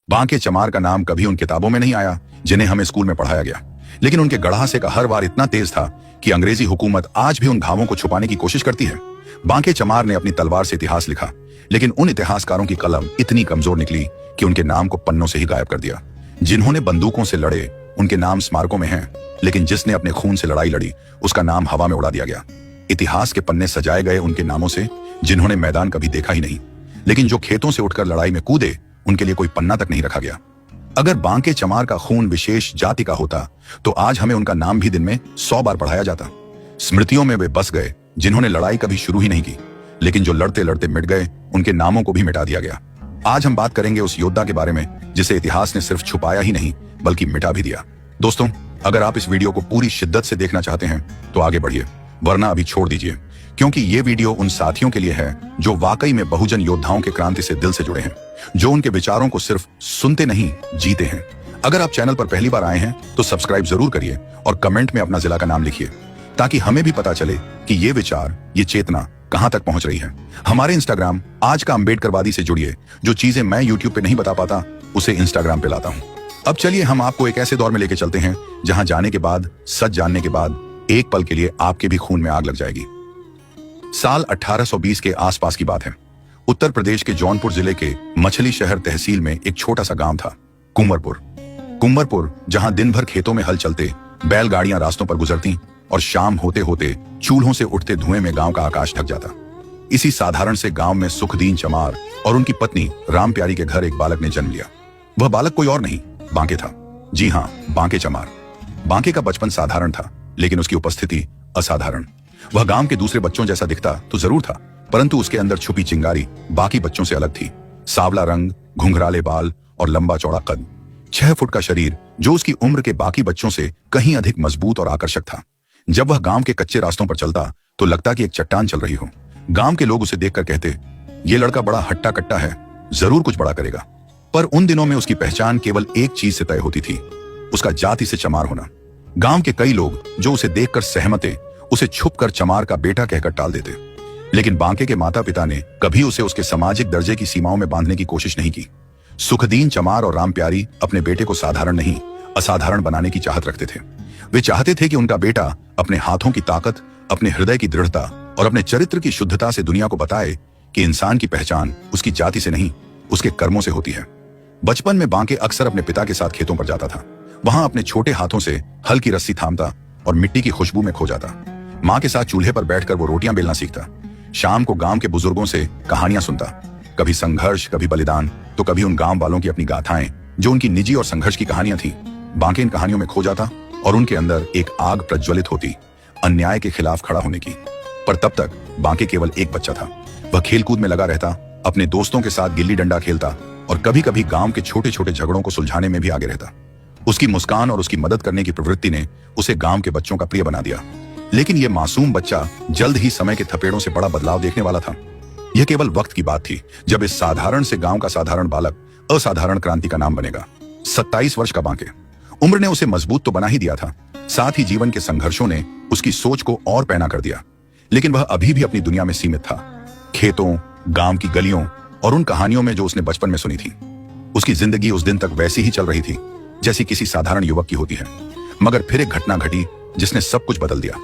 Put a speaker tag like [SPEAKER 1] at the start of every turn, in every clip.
[SPEAKER 1] बांके चमार का नाम कभी उन किताबों में नहीं आया जिन्हें हमें स्कूल में पढ़ाया गया, लेकिन उनके गढ़ासे का हर वार इतना तेज था कि अंग्रेजी हुकूमत आज भी उन घावों को छुपाने की कोशिश करती है। बांके चमार ने अपनी तलवार से इतिहास लिखा, लेकिन उन इतिहासकारों की कलम इतनी कमजोर निकली कि उनके नाम को पन्नों से ही गायब कर दिया। जिन्होंने बंदूकों से लड़े उनके नाम स्मारकों में हैं, लेकिन जिसने अपने खून से लड़ाई लड़ी उसका नाम हवा में उड़ा दिया गया। इतिहास के पन्ने सजाए गए उनके नामों से जिन्होंने मैदान कभी देखा ही नहीं, लेकिन जो खेतों से उठकर लड़ाई में कूदे उनके लिए कोई पन्ना तक नहीं रखा गया। अगर बांके चमार का खून विशेष जाति का होता तो आज हमें उनका नाम भी दिन में 100 बार पढ़ाया जाता। स्मृतियों में वे बस गए जिन्होंने लड़ाई कभी शुरू ही नहीं की, लेकिन जो लड़ते लड़ते मिट गए उनके नामों को भी मिटा दिया गया। आज हम बात करेंगे उस योद्धा के बारे में जिसे इतिहास ने सिर्फ छुपाया ही नहीं बल्कि मिटा भी दिया। दोस्तों, अगर आप इस वीडियो को पूरी शिद्दत से देखना चाहते हैं तो आगे बढ़िए, वरना अभी छोड़ दीजिए, क्योंकि ये वीडियो उन साथियों के लिए है जो वाकई में बहुजन योद्धाओं के क्रांति से दिल से जुड़े हैं, जो उनके विचारों को सिर्फ सुनते नहीं जीते हैं। अगर आप चैनल पर पहली बार आए हैं तो सब्सक्राइब जरूर करिए और कमेंट में अपना जिला का नाम लिखिए, ताकि हमें भी पता चले कि ये विचार, ये चेतना कहां तक पहुंच रही है। हमारे इंस्टाग्राम आज का अम्बेडकरवादी से जुड़िए। जो चीजें मैं यूट्यूब पे नहीं बता पाता उसे इंस्टाग्राम पे लाता हूं। अब चलिए हम आपको एक ऐसे दौर में लेके चलते हैं जहां जाने के बाद, सच जानने के बाद एक पल के लिए आपके भी खून में आग लग जाएगी। साल 1820 के आसपास की बात है। उत्तर प्रदेश के जौनपुर जिले के मछली शहर तहसील में एक छोटा सा गांव था, कुंवरपुर। कुंवरपुर, जहां दिन भर खेतों में हल चलते, बैलगाड़ियां रास्तों पर गुजरती और शाम होते होते चूल्हों से उठते धुएं में गांव का आकाश ढक जाता। इसी साधारण से गांव में सुखदीन चमार और उनकी पत्नी राम प्यारी के घर एक बालक ने जन्म लिया। वह बालक कोई और नहीं, बांके था। जी हाँ, बांके चमार। बांके का बचपन साधारण था, लेकिन उसकी उपस्थिति असाधारण। वह गांव के दूसरे बच्चों जैसा दिखता तो जरूर था, परंतु उसके अंदर छुपी चिंगारी बाकी बच्चों से अलग थी। सांवला रंग, घुंघराले बाल और लंबा चौड़ा कद, 6 फुट का शरीर जो उसकी उम्र के बाकी बच्चों से कहीं अधिक मजबूत और आकर्षक था। जब वह गांव के कच्चे रास्तों पर चलता तो लगता कि एक चट्टान चल रही हो। गांव के लोग उसे देखकर कहते, ये लड़का बड़ा हट्टा कट्टा है, जरूर कुछ बड़ा करेगा। पर उन दिनों में उसकी पहचान केवल एक चीज से तय होती थी, उसका जाति से चमार होना। गांव के कई लोग जो उसे देखकर सहमते उसे छुपकर चमार का बेटा कहकर टाल देते, लेकिन बांके के माता पिता ने कभी उसे उसके सामाजिक दर्जे की सीमाओं में बांधने की कोशिश नहीं की। सुखदीन चमार और राम प्यारी अपने बेटे को साधारण नहीं, असाधारण बनाने की चाहत रखते थे। वे चाहते थे कि उनका बेटा अपने हाथों की ताकत, अपने हृदय की दृढ़ता और अपने चरित्र की शुद्धता से दुनिया को बताए कि इंसान की पहचान उसकी जाति से नहीं, उसके कर्मों से होती है। बचपन में बांके अक्सर अपने पिता के साथ खेतों पर जाता था। वहां अपने छोटे हाथों से हल की रस्सी थामता और मिट्टी की खुशबू में खो जाता। माँ के साथ चूल्हे पर बैठकर वो रोटियां बेलना सीखता। शाम को गांव के बुजुर्गों से कहानियां सुनता, कभी संघर्ष, कभी बलिदान, तो कभी उन गांव वालों की अपनी गाथाएं जो उनकी निजी और संघर्ष की कहानियां थी। बांके इन कहानियों में खो जाता और उनके अंदर एक आग प्रज्वलित होती, अन्याय के खिलाफ खड़ा होने की। पर तब तक बांके केवल एक बच्चा था। वह खेलकूद में लगा रहता, अपने दोस्तों के साथ गिल्ली डंडा खेलता और कभी कभी गांव के छोटे छोटे झगड़ों को सुलझाने में भी आगे रहता। उसकी मुस्कान और उसकी मदद करने की प्रवृत्ति ने उसे गांव के बच्चों का प्रिय बना दिया। लेकिन यह मासूम बच्चा जल्द ही समय के थपेड़ों से बड़ा बदलाव देखने वाला था। यह केवल वक्त की बात थी जब इस साधारण से गांव का साधारण बालक असाधारण क्रांति का नाम बनेगा। 27 वर्ष का बांके। उम्र ने उसे मजबूत तो बना ही दिया था, साथ ही जीवन के संघर्षों ने उसकी सोच को और पैना कर दिया। लेकिन वह अभी भी अपनी दुनिया में सीमित था, खेतों, गांव की गलियों और उन कहानियों में जो उसने बचपन में सुनी थी। उसकी जिंदगी उस दिन तक वैसी ही चल रही थी जैसी किसी साधारण युवक की होती है। मगर फिर एक घटना घटी जिसने सब कुछ बदल दिया।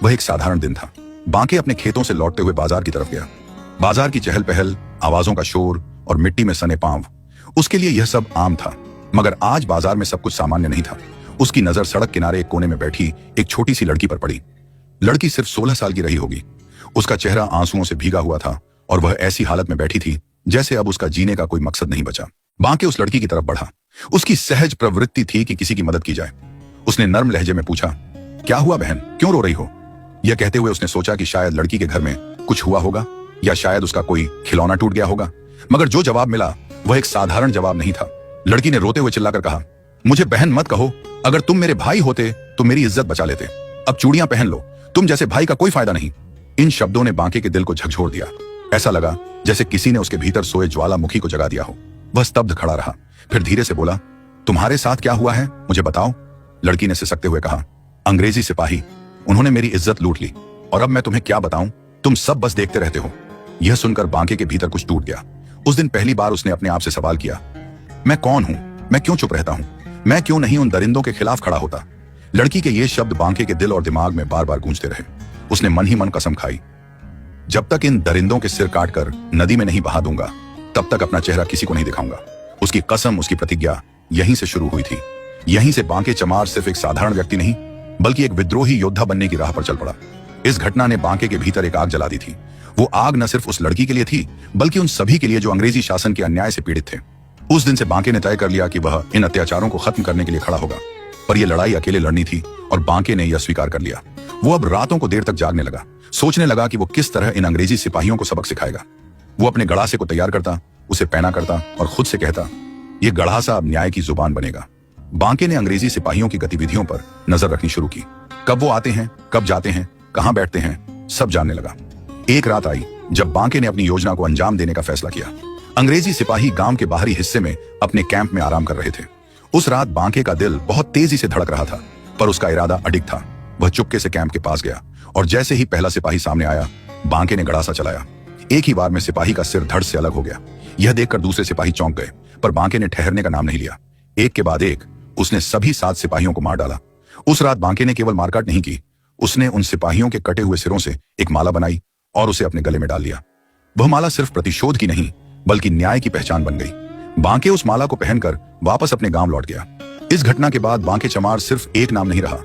[SPEAKER 1] वह एक साधारण दिन था। बांके अपने खेतों से लौटते हुए बाजार की तरफ गया। बाजार की चहल पहल, आवाजों का शोर और मिट्टी में सने पांव, उसके लिए यह सब आम था। मगर आज बाजार में सब कुछ सामान्य नहीं था। उसकी नजर सड़क किनारे एक कोने में बैठी एक छोटी सी लड़की पर पड़ी। लड़की सिर्फ 16 साल की रही होगी। उसका चेहरा आंसुओं से भीगा हुआ था और वह ऐसी हालत में बैठी थी जैसे अब उसका जीने का कोई मकसद नहीं बचा। बांके उस लड़की की तरफ बढ़ा। उसकी सहज प्रवृत्ति थी कि किसी की मदद की जाए। उसने नर्म लहजे में पूछा, क्या हुआ बहन, क्यों रो रही हो? यह कहते हुए उसने सोचा कि शायद लड़की के घर में कुछ हुआ होगा या शायद उसका कोई खिलौना टूट गया होगा। मगर जो जवाब मिला वह एक साधारण जवाब नहीं था। लड़की ने रोते हुए चिल्लाकर कहा, मुझे बहन मत कहो, अगर तुम मेरे भाई होते तो मेरी इज्जत बचा लेते। अब चूड़ियां पहन लो, तुम जैसे भाई का कोई फायदा नहीं। इन शब्दों ने बांके के दिल को झकझोर दिया। ऐसा लगा जैसे किसी ने उसके भीतर सोए ज्वालामुखी को जगा दिया हो। वह स्तब्ध खड़ा रहा, फिर धीरे से बोला, तुम्हारे साथ क्या हुआ है मुझे बताओ। लड़की ने सिसकते हुए कहा, अंग्रेजी सिपाही, उन्होंने मेरी इज्जत लूट ली और अब मैं तुम्हें क्या बताऊं, तुम सब बस देखते रहते हो। यह सुनकर बांके के भीतर कुछ टूट गया। उस दिन पहली बार उसने अपने आप से सवाल किया, मैं कौन हूं? मैं क्यों चुप रहता हूं? मैं क्यों नहीं उन दरिंदों के खिलाफ खड़ा होता? लड़की के ये शब्द बांके के दिल और दिमाग में बार बार गूंजते रहे। उसने मन ही मन कसम खाई, जब तक इन दरिंदों के सिर काटकर नदी में नहीं बहा दूंगा, तब तक अपना चेहरा किसी को नहीं दिखाऊंगा। उसकी कसम, उसकी प्रतिज्ञा यहीं से शुरू हुई थी। यहीं से बांके चमार सिर्फ एक साधारण व्यक्ति नहीं, बल्कि एक विद्रोही योद्धा बनने की राह पर चल पड़ा। इस घटना ने बांके के भीतर एक आग जला दी थी। वो आग न सिर्फ उस लड़की के लिए थी, बल्कि उन सभी के लिए जो अंग्रेजी शासन के अन्याय से पीड़ित थे। उस दिन से बांके ने तय कर लिया कि वह इन अत्याचारों को खत्म करने के लिए खड़ा होगा। पर यह लड़ाई अकेले लड़नी थी और बांके ने यह स्वीकार कर लिया। वो अब रातों को देर तक जागने लगा, सोचने लगा कि वो किस तरह इन अंग्रेजी सिपाहियों को सबक सिखाएगा। वो अपने गड़ासे को तैयार करता, उसे पहना करता और खुद से कहता, यह गड़ासा अब न्याय की जुबान बनेगा। बांके ने अंग्रेजी सिपाहियों की गतिविधियों पर नजर रखनी शुरू की। कब वो आते हैं, कब जाते हैं, कहां बैठते हैं, सब जानने लगा। एक रात आई जब बांके ने अपनी योजना को अंजाम देने का फैसला किया। अंग्रेजी सिपाही गांव के बाहरी हिस्से में अपने कैंप में आराम कर रहे थे। उस रात बांके का दिल बहुत तेजी से धड़क रहा था, पर उसका इरादा अडिग था। वह चुपके से कैंप के पास गया और जैसे ही पहला सिपाही सामने आया, बांके ने गड़ासा चलाया। एक ही बार में सिपाही का सिर धड़ से अलग हो गया। यह देखकर दूसरे सिपाही चौंक गए, पर बांके ने ठहरने का नाम नहीं लिया। एक के बाद एक उसने सभी 7 सिपाहियों को मार डाला। उस रात बांके ने केवल मारकाट नहीं की, उसने उन सिपाहियों के कटे हुए सिरों से एक माला बनाई और उसे अपने गले में डाल लिया। वह माला सिर्फ प्रतिशोध की नहीं, बल्कि न्याय की पहचान बन गई। बांके उस माला को पहनकर वापस अपने गांव लौट गया। इस घटना के बाद बांके चमार सिर्फ एक नाम नहीं रहा,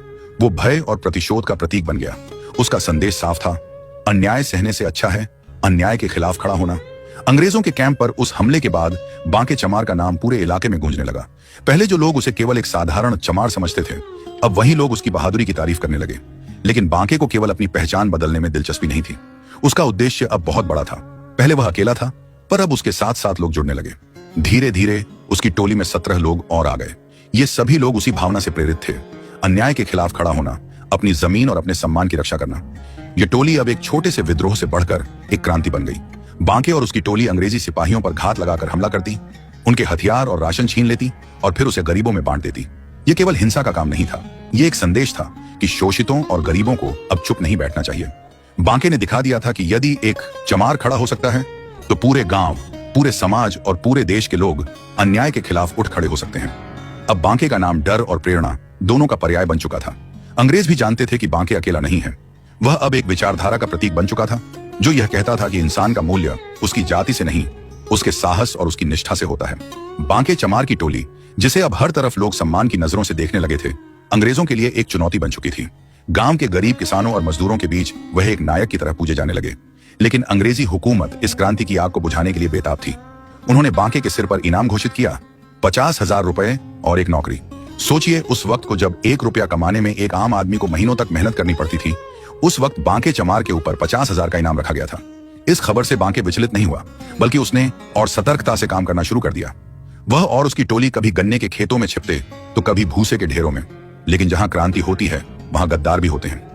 [SPEAKER 1] वो भय और प्रतिशोध का प्रतीक बन गया। उसका संदेश साफ था, अन्याय सहने से अच्छा है अन्याय के खिलाफ खड़ा होना। अंग्रेजों के कैंप पर उस हमले के बाद बांके चमार का नाम पूरे इलाके में गूंजने लगा। पहले जो लोग उसे केवल एक साधारण चमार समझते थे, अब वही लोग उसकी बहादुरी की तारीफ करने लगे। लेकिन बांके को केवल अपनी पहचान बदलने में दिलचस्पी नहीं थी। उसका उद्देश्य अब बहुत बड़ा था। पहले वह अकेला था, पर अब उसके साथ साथ लोग जुड़ने लगे। धीरे धीरे उसकी टोली में 17 लोग और आ गए। ये सभी लोग उसी भावना से प्रेरित थे, अन्याय के खिलाफ खड़ा होना, अपनी जमीन और अपने सम्मान की रक्षा करना। यह टोली अब एक छोटे से विद्रोह से बढ़कर एक क्रांति बन गई। बांके और उसकी टोली अंग्रेजी सिपाहियों पर घात लगाकर हमला करती, उनके हथियार और राशन छीन लेती और फिर उसे गरीबों में बांट देती। यह केवल हिंसा का काम नहीं था, यह एक संदेश था कि शोषितों और गरीबों को अब चुप नहीं बैठना चाहिए। बांके ने दिखा दिया था कि यदि एक चमार खड़ा हो सकता है, तो पूरे गांव, पूरे समाज और पूरे देश के लोग अन्याय के खिलाफ उठ खड़े हो सकते हैं। अब बांके का नाम डर और प्रेरणा दोनों का पर्याय बन चुका था। अंग्रेज भी जानते थे कि बांके अकेला नहीं है। वह अब एक विचारधारा का प्रतीक बन चुका था, जो यह कहता था कि इंसान का मूल्य उसकी जाति से नहीं, उसके साहस और उसकी निष्ठा से होता है। बांके चमार की टोली, जिसे अब हर तरफ लोग सम्मान की नजरों से देखने लगे थे, अंग्रेजों के लिए एक चुनौती बन चुकी थी। गांव के गरीब किसानों और मजदूरों के बीच वह एक नायक की तरह पूजे जाने लगे। लेकिन अंग्रेजी हुकूमत इस क्रांति की आग को बुझाने के लिए बेताब थी। उन्होंने बांके के सिर पर इनाम घोषित किया, 50,000 रुपए और एक नौकरी। सोचिए, उस वक्त को जब 1 रुपया कमाने में एक आम आदमी को महीनों तक मेहनत करनी पड़ती थी, उस वक्त बांके चमार के ऊपर 50,000 का इनाम रखा गया था। इस खबर से बांके विचलित नहीं हुआ, बल्कि उसने और सतर्कता से काम करना शुरू कर दिया। वह और उसकी टोली कभी गन्ने के खेतों में छिपते, तो कभी भूसे के ढेरों में। लेकिन जहां क्रांति होती है, वहां गद्दार भी होते हैं।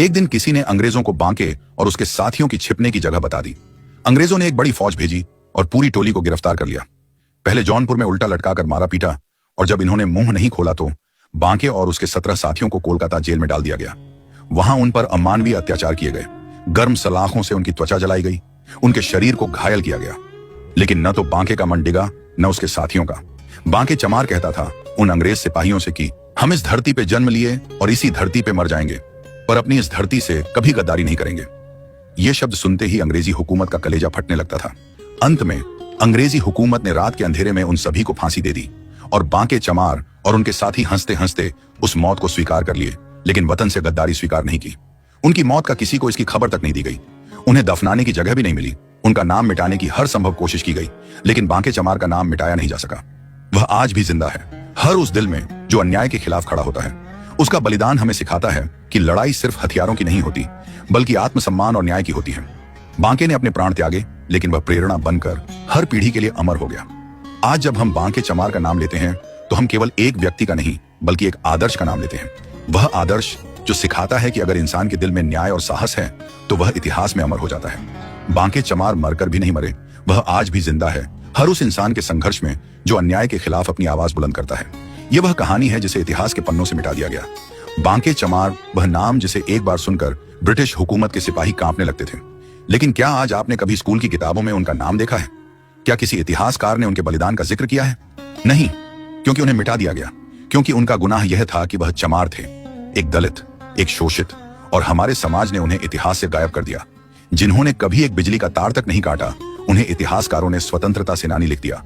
[SPEAKER 1] एक दिन किसी ने अंग्रेजों को बांके और उसके साथियों की छिपने की जगह बता दी। अंग्रेजों ने एक बड़ी फौज भेजी और पूरी टोली को गिरफ्तार कर लिया। पहले जौनपुर में उल्टा लटकाकर मारा पीटा, और जब इन्होंने मुंह नहीं खोला तो बांके और उसके 17 साथियों को कोलकाता जेल में डाल दिया गया। वहां उन पर अमानवीय अत्याचार किए गए। गर्म सलाखों से उनकी त्वचा जलाई गई, उनके शरीर को घायल किया गया। लेकिन न तो बांके का मन डिगा, न उसके साथियों का। बांके चमार कहता था उन अंग्रेज सिपाहियों से कि हम इस धरती पे जन्म लिए और इसी धरती पे मर जाएंगे, पर अपनी इस धरती से कभी गद्दारी नहीं करेंगे। ये शब्द सुनते ही अंग्रेजी हुकूमत का कलेजा फटने लगता था। अंत में अंग्रेजी हुकूमत ने रात के अंधेरे में उन सभी को फांसी दे दी और बांके चमार और उनके साथी हंसते हंसते उस मौत को स्वीकार कर लिए, लेकिन वतन से गद्दारी स्वीकार नहीं की। उनकी मौत का किसी को इसकी खबर तक नहीं दी गई। उन्हें दफनाने की जगह भी नहीं मिली। उनका नाम मिटाने की हर संभव कोशिश की गई, लेकिन बांके चमार का नाम मिटाया नहीं जा सका। वह आज भी जिंदा है, हर उस दिल में जो अन्याय के खिलाफ खड़ा होता है। उसका बलिदान हमें सिखाता है कि लड़ाई सिर्फ हथियारों की नहीं होती, बल्कि आत्मसम्मान और न्याय की होती है। बांके ने अपने प्राण त्यागे, लेकिन वह प्रेरणा बनकर हर पीढ़ी के लिए अमर हो गया। आज जब हम बांके चमार का नाम लेते हैं, तो हम केवल एक व्यक्ति का नहीं, बल्कि एक आदर्श का नाम लेते हैं। वह आदर्श जो सिखाता है कि अगर इंसान के दिल में न्याय और साहस है, तो वह इतिहास में अमर हो जाता है। बांके चमार मरकर भी नहीं मरे, वह आज भी जिंदा है, हर उस इंसान के संघर्ष में जो अन्याय के खिलाफ अपनी आवाज बुलंद करता है। यह वह कहानी है जिसे इतिहास के पन्नों से मिटा दिया गया। बांके चमार वह नाम जिसे एक बार सुनकर ब्रिटिश हुकूमत के सिपाही कांपने लगते थे। लेकिन क्या आज आपने कभी स्कूल की किताबों में उनका नाम देखा है? क्या किसी इतिहासकार ने उनके बलिदान का जिक्र किया है? नहीं, क्योंकि उन्हें मिटा दिया गया, क्योंकि उनका गुनाह यह था कि वह चमार थे, एक दलित, एक शोषित, और हमारे समाज ने उन्हें इतिहास से गायब कर दिया। जिन्होंने कभी एक बिजली का तार तक नहीं काटा, उन्हें इतिहासकारों ने स्वतंत्रता सेनानी लिख दिया,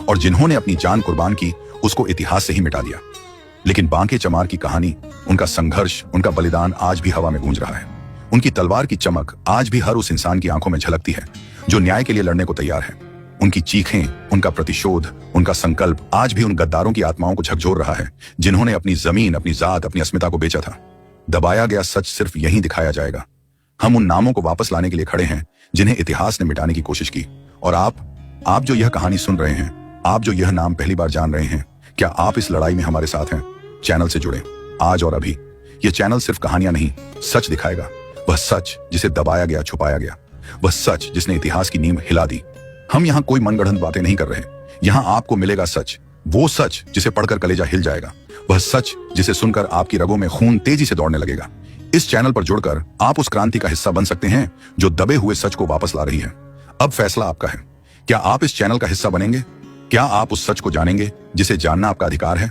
[SPEAKER 1] और जिन्होंने अपनी जान कुर्बान की, उसको इतिहास से ही मिटा दिया। लेकिन बांके चमार की कहानी, उनका संघर्ष, उनका बलिदान आज भी हवा में गूंज रहा है। उनकी तलवार की चमक आज भी हर उस इंसान की आंखों में झलकती है जो न्याय के लिए लड़ने को तैयार है। उनकी चीखें, उनका प्रतिशोध, उनका संकल्प आज भी उन गद्दारों की आत्माओं को झकझोर रहा है जिन्होंने अपनी जमीन, अपनी जात, अपनी अस्मिता को बेचा था। दबाया गया सच सिर्फ यहीं दिखाया जाएगा। हम उन नामों को वापस लाने के लिए खड़े हैं जिन्हें इतिहास ने मिटाने की कोशिश की। और आप जो यह कहानी सुन रहे हैं, आप जो यह नाम पहली बार जान रहे हैं, क्या आप इस लड़ाई में हमारे साथ हैं? चैनल से जुड़े आज और अभी। यह चैनल सिर्फ कहानियां नहीं, सच दिखाएगा। वह सच जिसे दबाया गया, छुपाया गया, वह सच जिसने इतिहास की नींव हिला दी। हम यहाँ कोई मनगढ़ंत बातें नहीं कर रहे। यहाँ आपको मिलेगा सच, वो सच जिसे पढ़कर कलेजा हिल जाएगा, वह सच जिसे सुनकर आपकी रगों में खून तेजी से दौड़ने लगेगा। इस चैनल पर जुड़कर आप उस क्रांति का हिस्सा बन सकते हैं जो दबे हुए सच को वापस ला रही है। अब फैसला आपका है। क्या आप इस चैनल का हिस्सा बनेंगे? क्या आप उस सच को जानेंगे जिसे जानना आपका अधिकार है?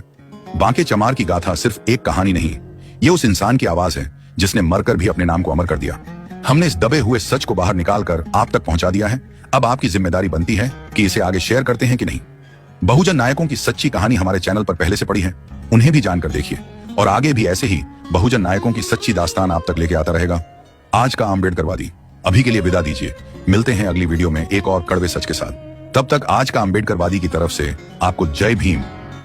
[SPEAKER 1] बांके चमार की गाथा सिर्फ एक कहानी नहीं, ये उस इंसान की आवाज है जिसने मरकर भी अपने नाम को अमर कर दिया। हमने इस दबे हुए सच को बाहर निकालकर आप तक पहुंचा दिया है। अब आपकी जिम्मेदारी बनती है कि इसे आगे शेयर करते हैं कि नहीं। बहुजन नायकों की सच्ची कहानी हमारे चैनल पर पहले से पड़ी है, उन्हें भी जानकर देखिए, और आगे भी ऐसे ही बहुजन नायकों की सच्ची दास्तान आप तक लेके आता रहेगा। आज का अम्बेडकरवादी अभी के लिए विदा दीजिए। मिलते हैं अगली वीडियो में एक और कड़वे सच के साथ। तब तक आज का अम्बेडकरवादी की तरफ से आपको जय भीम।